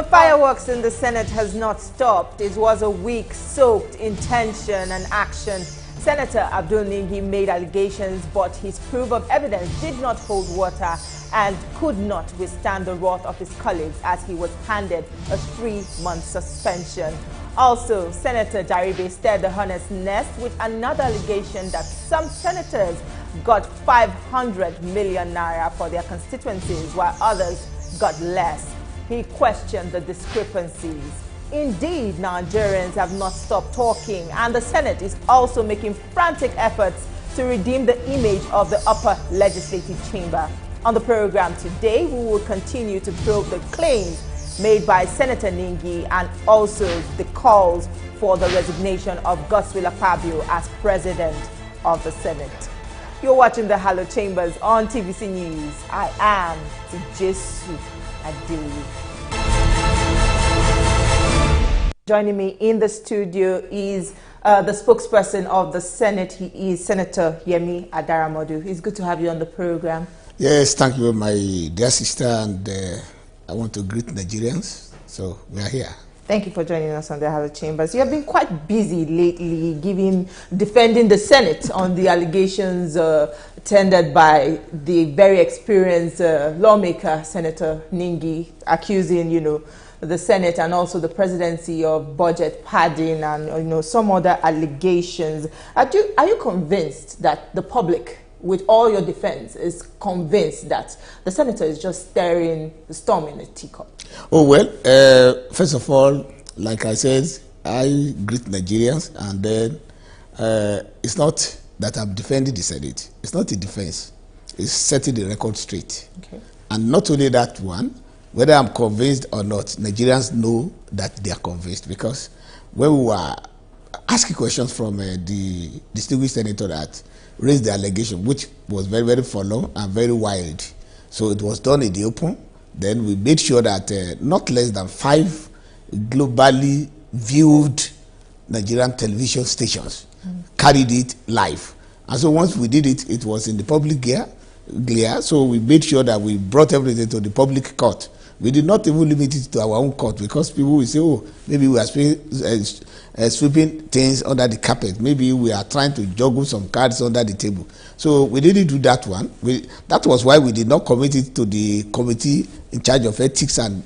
The fireworks in the Senate has not stopped. It was a week soaked in tension and action. Senator Abdul Ningi made allegations, but his proof of evidence did not hold water and could not withstand the wrath of his colleagues as he was handed a 3-month suspension. Also, Senator Jaribe stirred the hornet's nest with another allegation that some senators got 500 million naira for their constituencies while others got less. He questioned the discrepancies. Indeed, Nigerians have not stopped talking, and the Senate is also making frantic efforts to redeem the image of the upper legislative chamber. On the program today, we will continue to probe the claims made by Senator Ningi and also the calls for the resignation of Godswill Akpabio as president of the Senate. You're watching the Hello Chambers on TVC News. I am Tijesu Adeyi. Joining me in the studio is the spokesperson of the Senate. He is Senator Yemi Adaramodu. It's good to have you on the program. Yes, thank you, my dear sister, and I want to greet Nigerians. So we are here. Thank you for joining us on the Hello Chambers. You have been quite busy lately defending the Senate on the allegations tendered by the very experienced lawmaker, Senator Ningi, accusing, the Senate and also the presidency of budget padding and, some other allegations. Are you convinced that the public, with all your defense, is convinced that the senator is just stirring the storm in a teacup? Oh, well, first of all, like I said, I greet Nigerians, and then it's not that I'm defending the Senate. It's not a defense. It's setting the record straight. Okay. And not only that one, whether I'm convinced or not, Nigerians know that they are convinced, because when we were asking questions from the distinguished senator that raised the allegation, which was very, very forlorn and very wild. So it was done in the open. Then we made sure that not less than 5 globally viewed Nigerian television stations carried it live. And so once we did it, it was in the public glare. So we made sure that we brought everything to the public court. We did not even limit it to our own court, because people will say, oh, maybe we are sweeping things under the carpet. Maybe we are trying to juggle some cards under the table. So we didn't do that one. That was why we did not commit it to the committee in charge of ethics and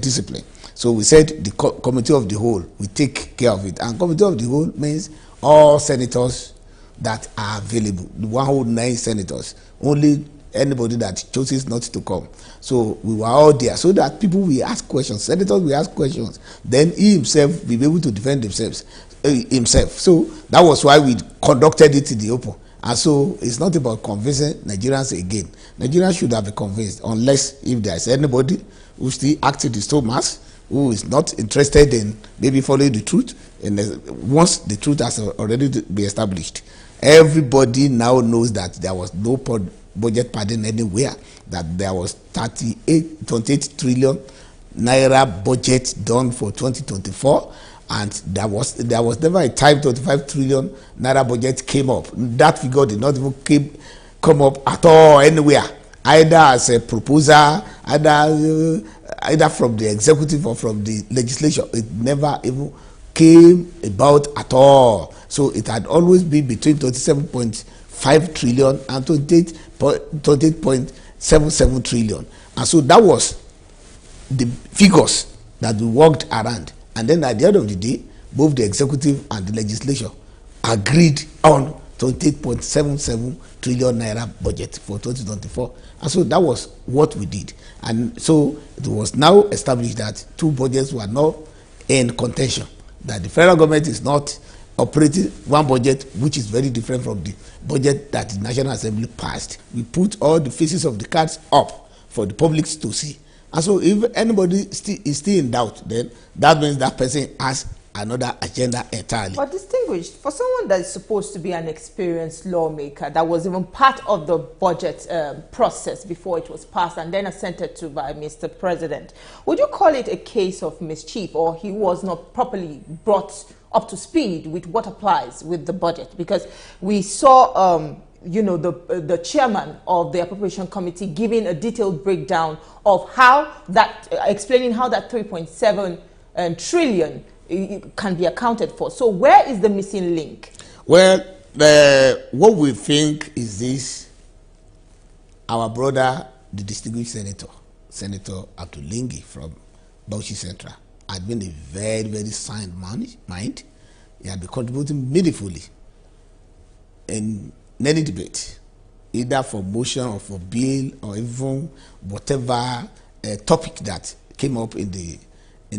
discipline. So we said the committee of the whole will take care of it. And committee of the whole means all senators that are available, the 109 senators, only anybody that chooses not to come. So we were all there so that people will ask questions, senators will ask questions, then he himself will be able to defend himself. So that was why we conducted it in the open. And so it's not about convincing Nigerians again. Nigerians should have been convinced, unless if there is anybody who still acts in the Thomas, who is not interested in maybe following the truth, and once the truth has already been established. Everybody now knows that there was no budget padding anywhere, that there was 28 trillion naira budget done for 2024, and there was never a time 25 trillion naira budget came up. That figure did not even come up at all anywhere, either as a proposal, either from the executive or from the legislature. It never even came about at all. So it had always been between 27.5 trillion and 28.77 trillion. And so that was the figures that we worked around. And then at the end of the day, both the executive and the legislature agreed on 28.77 trillion naira budget for 2024. And so that was what we did. And so it was now established that 2 budgets were not in contention, that the federal government is not operating one budget which is very different from the budget that the National Assembly passed. We put all the faces of the cards up for the public to see. And so if anybody is still in doubt, then that means that person has another agenda entirely. But distinguished, for someone that is supposed to be an experienced lawmaker, that was even part of the budget process before it was passed and then assented to by Mr. President, would you call it a case of mischief, or he was not properly brought up to speed with what applies with the budget? Because we saw the chairman of the appropriation committee giving a detailed breakdown of how that, explaining how that 3.7 trillion can be accounted for. So where is the missing link? Well, what we think is this: our brother, the distinguished Senator Ningi from Bauchi Central, had been a very, very sound mind. He had been contributing meaningfully in any debate, either for motion or for bill or even whatever topic that came up in the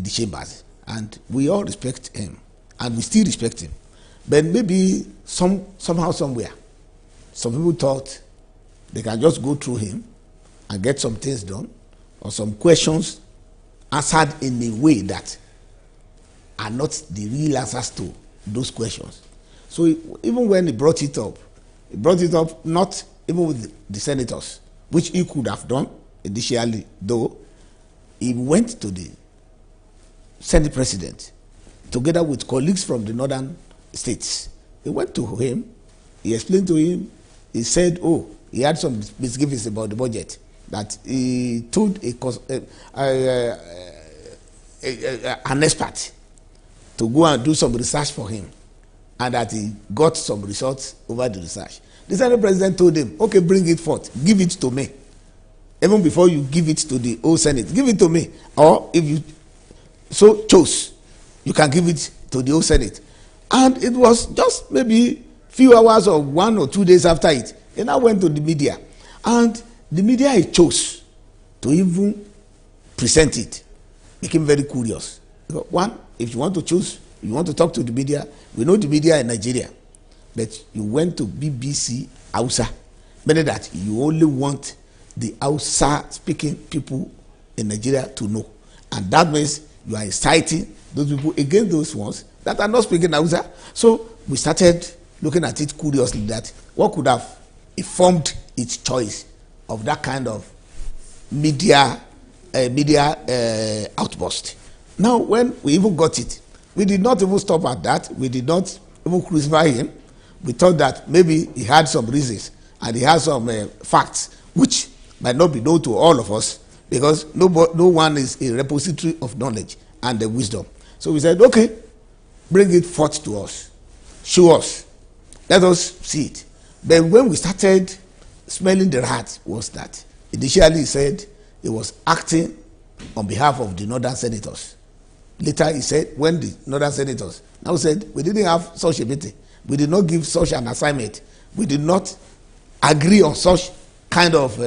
chambers. And we all respect him, and we still respect him. But maybe somehow, somewhere, some people thought they can just go through him and get some things done, or some questions answered in a way that are not the real answers to those questions. So even when he brought it up not even with the senators, which he could have done initially, though. He went to the Senate president together with colleagues from the northern states. He went to him, he explained to him, he said, oh, he had some misgivings about the budget, that he told an expert to go and do some research for him, and that he got some results over the research. The Senate president told him, okay, bring it forth, give it to me. Even before you give it to the whole Senate, give it to me. Or if you so chose, you can give it to the whole Senate. And it was just maybe few hours or 1 or 2 days after it, he now went to the media. And the media he chose to even present it became very curious. One, if you want to choose, you want to talk to the media, we know the media in Nigeria, but you went to BBC Hausa, meaning that you only want the Hausa speaking people in Nigeria to know. And that means you are inciting those people against those ones that are not speaking Hausa. So we started looking at it curiously, that what could have informed its choice of that kind of media outburst. Now, when we even got it, we did not even stop at that. We did not even crucify him. We thought that maybe he had some reasons and he had some facts which might not be known to all of us, because no one is a repository of knowledge and the wisdom. So we said, okay, bring it forth to us, show us, let us see it. But when we started smelling the rat, was that initially he said he was acting on behalf of the northern senators. Later he said, when the northern senators now said, we didn't have such a meeting, we did not give such an assignment, we did not agree on such kind of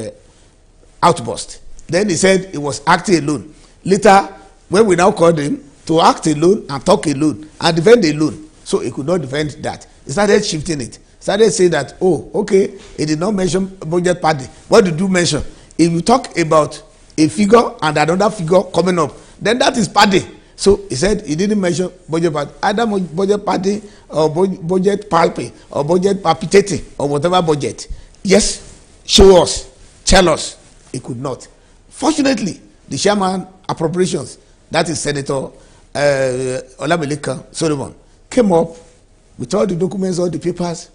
outburst. Then he said he was acting alone. Later, when we now called him to act alone and talk alone and defend alone, so he could not defend that. He started shifting it. Started saying that, oh, okay, he did not mention budget party. What did you mention? If you talk about a figure and another figure coming up, then that is party. So he said he didn't mention budget party, either budget party or budget palpy or budget palpitating or whatever budget. Yes, show us, tell us. He could not. Fortunately, the chairman appropriations, that is Senator Olamileka Solomon, came up with all the documents, all the papers.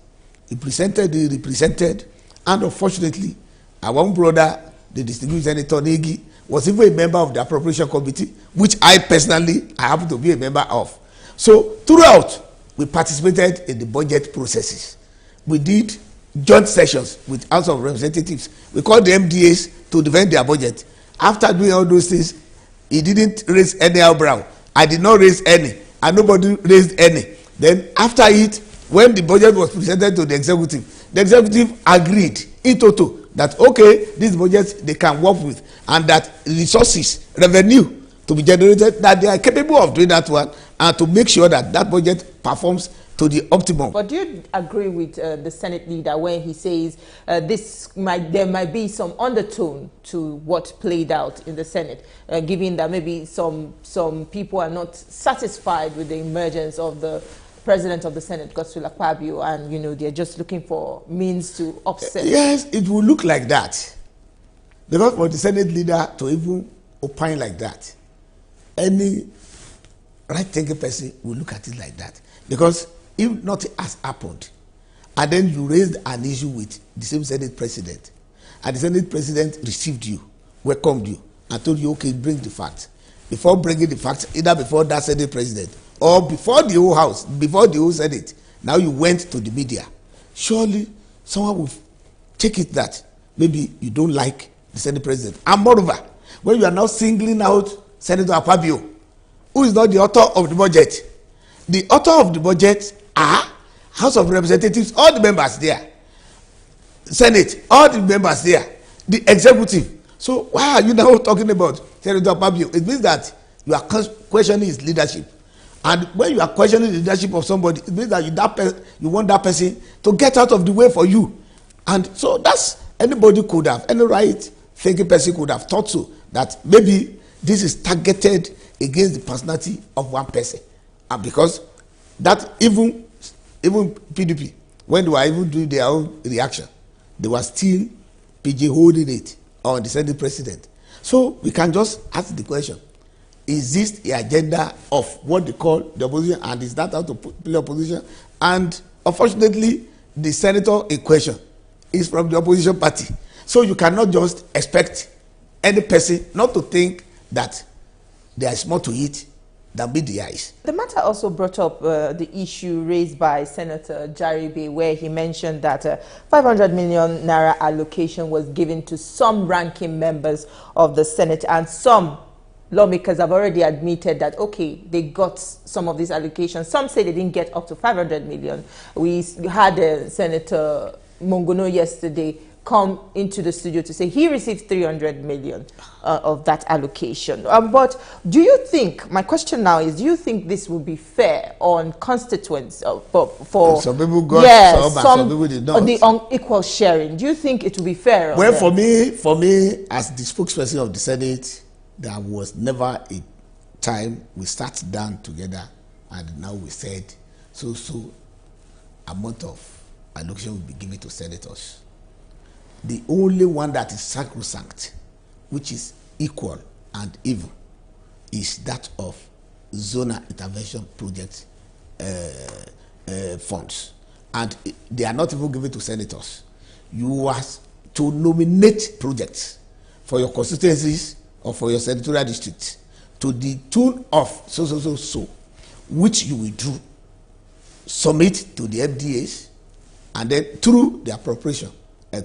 He presented, he represented, and unfortunately, our own brother, the distinguished Senator Ningi, was even a member of the appropriation committee, which I happen to be a member of. So throughout, we participated in the budget processes. We did joint sessions with House of Representatives. We called the MDAs to defend their budget. After doing all those things, he didn't raise any eyebrow. I did not raise any, and nobody raised any. Then after it, when the budget was presented to the executive agreed in total that, okay, this budget they can work with, and that resources, revenue to be generated, that they are capable of doing that one, and to make sure that that budget performs to the optimum. But do you agree with the Senate leader when he says there might be some undertone to what played out in the Senate, given that maybe some people are not satisfied with the emergence of the President of the Senate, Godswill Akpabio, and they're just looking for means to offset? Yes, it will look like that, because for the Senate leader to even opine like that, any right-thinking person will look at it like that. Because if nothing has happened, and then you raised an issue with the same Senate president, and the Senate president received you, welcomed you, and told you, okay, bring the facts. Before bringing the facts, either before that Senate president or before the whole House, before the whole Senate, now you went to the media. Surely someone will take it that maybe you don't like the Senate president. And moreover, when you are now singling out Senator Akpabio, who is not the author of the budget. The author of the budget are House of Representatives, all the members there, Senate, all the members there, the executive. So why are you now talking about Senator Akpabio? It means that you are questioning his leadership. And when you are questioning the leadership of somebody, it means that you want that person to get out of the way for you. And so that's, anybody could have, any right-thinking person could have thought so, that maybe this is targeted against the personality of one person. And because that even PDP, when they were even doing their own reaction, they were still PG holding it on the Senate president. So we can just ask the question, is this the agenda of what they call the opposition, and is that how to play opposition? And unfortunately, the senator in question is from the opposition party. So you cannot just expect any person not to think that there is more to it than meet the eyes. The matter also brought up the issue raised by Senator Jaribe, where he mentioned that 500 million naira allocation was given to some ranking members of the Senate, and some lawmakers have already admitted that, okay, they got some of these allocations. Some say they didn't get up to 500 million. We had Senator Mongono yesterday come into the studio to say he received 300 million of that allocation. But do you think, my question now is, do you think this will be fair on constituents for some people got some people did not? The unequal sharing, do you think it will be fair? Well, for me, as the spokesperson of the Senate, there was never a time we sat down together and now we said so amount of allocation will be given to senators. The only one that is sacrosanct, which is equal and even, is that of zonal intervention project funds. And they are not even given to senators. You are to nominate projects for your constituencies or for your senatorial districts to the tune of so, which you will do, submit to the FDAs, and then through the appropriation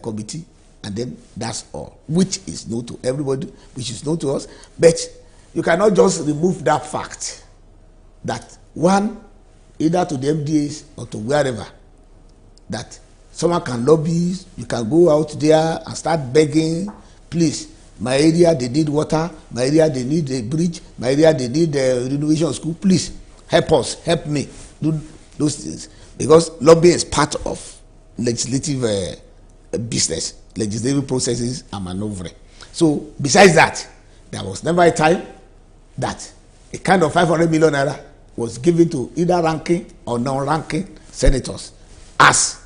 committee, and then that's all, which is known to everybody, which is known to us. But you cannot just remove that fact that one, either to the MDAs or to wherever, that someone can lobby. You can go out there and start begging, please, my area they need water, my area they need a bridge, my area they need a renovation of school, please help us, help me do those things, because lobbying is part of legislative business, legislative processes and maneuvering. So besides that, there was never a time that a kind of 500 million naira was given to either ranking or non-ranking senators as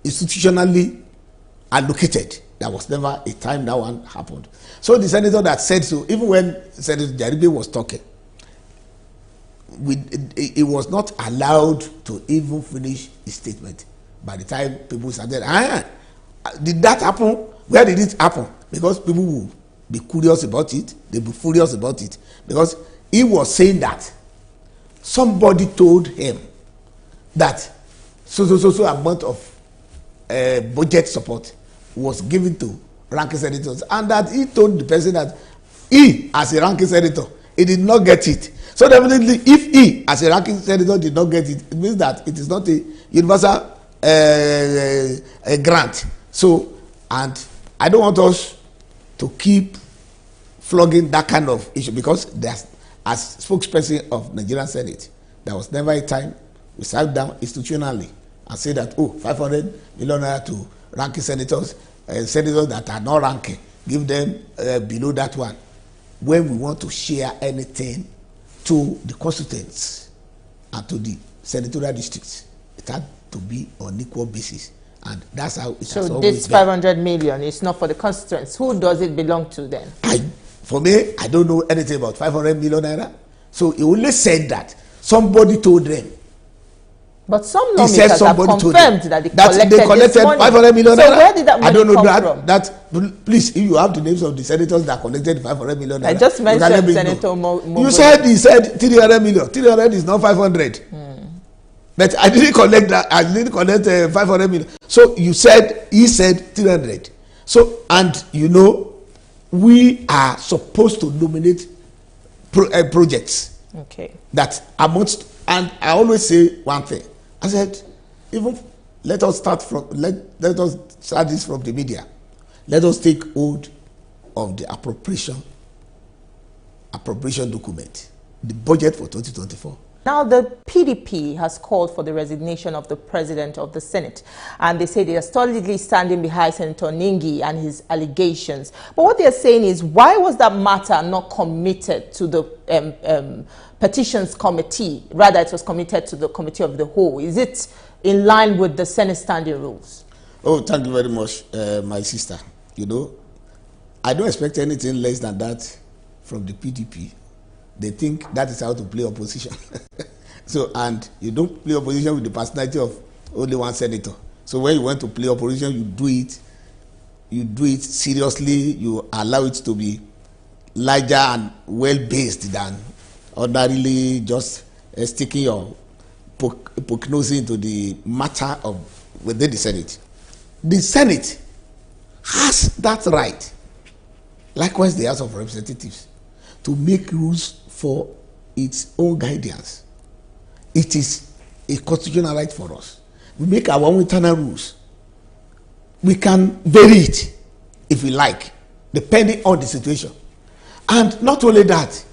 institutionally allocated. There was never a time that one happened. So the senator that said so, even when Senator Jaribe was talking, he was not allowed to even finish his statement. By the time people started, did that happen? Where did it happen? Because people will be curious about it. They'll be furious about it. Because he was saying that somebody told him that so amount of budget support was given to ranking senators, and that he told the person that he, as a ranking senator, he did not get it. So definitely, if he, as a ranking senator, did not get it, it means that it is not a universal a grant. So, and I don't want us to keep flogging that kind of issue, because there's, as spokesperson of Nigerian Senate, there was never a time we sat down institutionally and said that, oh, 500 million naira to ranking senators, senators that are not ranking, give them below that one. When we want to share anything to the constituents and to the senatorial districts, it had to be on equal basis, and that's how it has always been. So this 500 million is not for the constituents. Who does it belong to then? For me, I don't know anything about 500 million naira. So he only said that somebody told them But some lawmakers have confirmed that they collected money. 500 million. So where did that money come from? That please, if you have the names of the senators that collected 500 million. I just mentioned Senator Mo. You said he said 300 million. 300 is not 500. But I didn't collect that. I didn't collect 500 million. So he said 300. So, and you know, we are supposed to nominate projects. Okay. That amongst, and I always say one thing. I said, even let us start this from the media. Let us take hold of the appropriation document, the budget for 2024. Now, the PDP has called for the resignation of the president of the Senate, and they say they are solidly standing behind Senator Ningi and his allegations. But what they are saying is, why was that matter not committed to the petitions committee? Rather, it was committed to the committee of the whole. Is it in line with the Senate standing rules? Oh, thank you very much, my sister. You know, I don't expect anything less than that from the PDP. They think that is how to play opposition. So, and you don't play opposition with the personality of only one senator. So when you want to play opposition, you do it seriously, you allow it to be larger and well-based than ordinarily just sticking your poke nose into the matter of within the Senate. The Senate has that right, likewise the House of Representatives, to make rules for its own guidance. It is a constitutional right for us. We make our own internal rules. We can vary it if we like, depending on the situation. And not only that,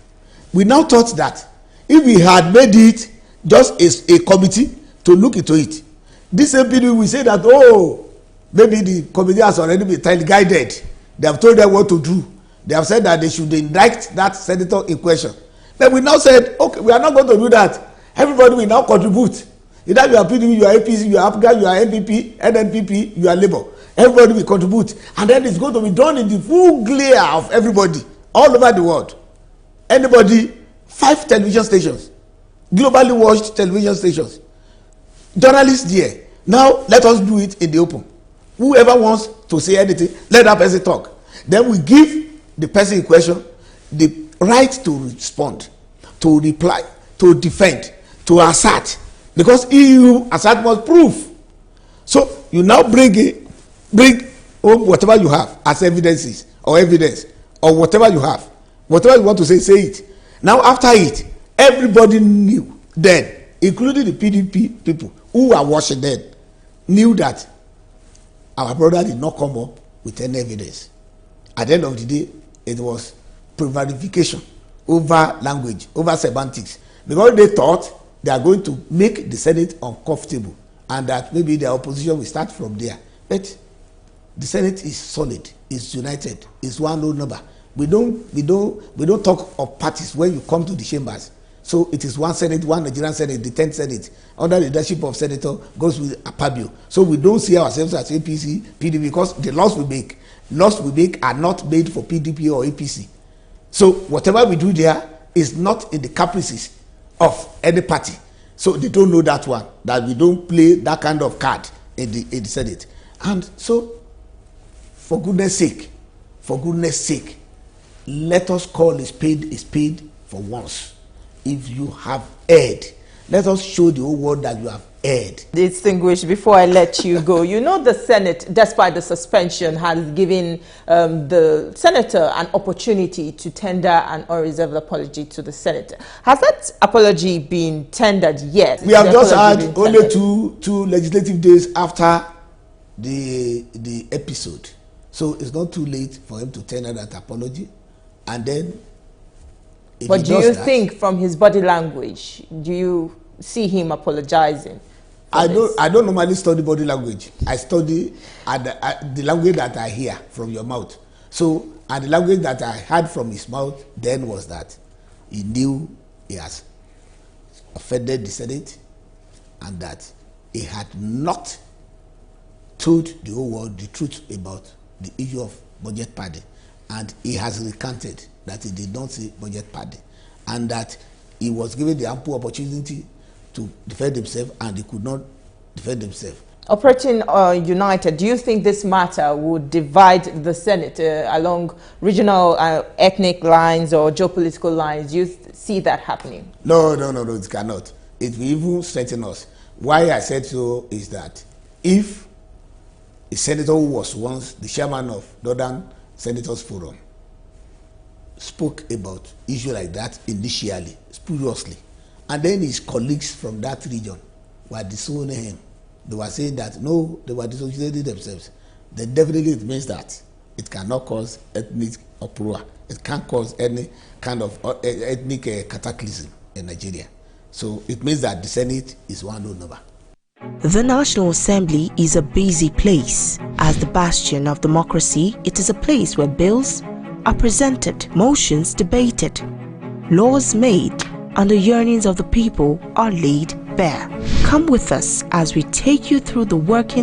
we now thought that if we had made it just as a committee to look into it, this MPD will say that, oh, maybe the committee has already been guided. They have told them what to do. They have said that they should indict that senator in question. But we now said, okay, we are not going to do that. Everybody will now contribute. Either you are PDP, you are APC, you are APGA, you are NPP, NNPP, you are Labour. Everybody will contribute. And then it's going to be done in the full glare of everybody all over the world. Anybody, 5 television stations, globally watched television stations, journalists there. Now, let us do it in the open. Whoever wants to say anything, let that person talk. Then we give the person in question the right to respond, to reply, to defend, to assert, because EU assert must prove. So you now bring home whatever you have as evidence or whatever you have, whatever you want to say it. Now after it, everybody knew then, including the PDP people who are watching then, knew that our brother did not come up with any evidence. At the end of the day, it was prevarication over language, over semantics, because they thought they are going to make the Senate uncomfortable and that maybe the opposition will start from there. But the Senate is solid, is united, is one roll number. We don't talk of parties when you come to the chambers. So it is one Senate, one Nigerian Senate, the 10th Senate, under the leadership of Senator goes with Apabio. So we don't see ourselves as APC, PDP, because the laws we make are not made for PDP or APC. So whatever we do there is not in the caprices of any party. So they don't know that one, that we don't play that kind of card in the Senate. And so, for goodness sake, let us call a spade for once. If you have erred, let us show the whole world that you have erred. Distinguished, before I let you go, you know the Senate, despite the suspension, has given the senator an opportunity to tender an unreserved apology to the senator. Has that apology been tendered yet? We have just had only two legislative days after the episode. So it's not too late for him to tender that apology. And then but do you think from his body language, do you see him apologizing? I don't normally study body language. I study the language that I hear from your mouth. So, and the language that I heard from his mouth then was that he knew he has offended the Senate and that he had not told the whole world the truth about the issue of budget padding. And he has recanted that he did not see budget padding and that he was given the ample opportunity to defend themselves, and they could not defend themselves. Operating united, do you think this matter would divide the Senate along regional ethnic lines or geopolitical lines? Do you see that happening? No, it cannot. It will even strengthen us. Why I said so is that if a senator who was once the chairman of Northern Senators Forum spoke about issue like that initially, spuriously, and then his colleagues from that region were disowning him, they were saying that no, they were dissociating themselves, then definitely it means that it cannot cause ethnic uproar. It can't cause any kind of ethnic cataclysm in Nigeria. So it means that the Senate is one low number. The National Assembly is a busy place. As the bastion of democracy, it is a place where bills are presented, motions debated, laws made, and the yearnings of the people are laid bare. Come with us as we take you through the working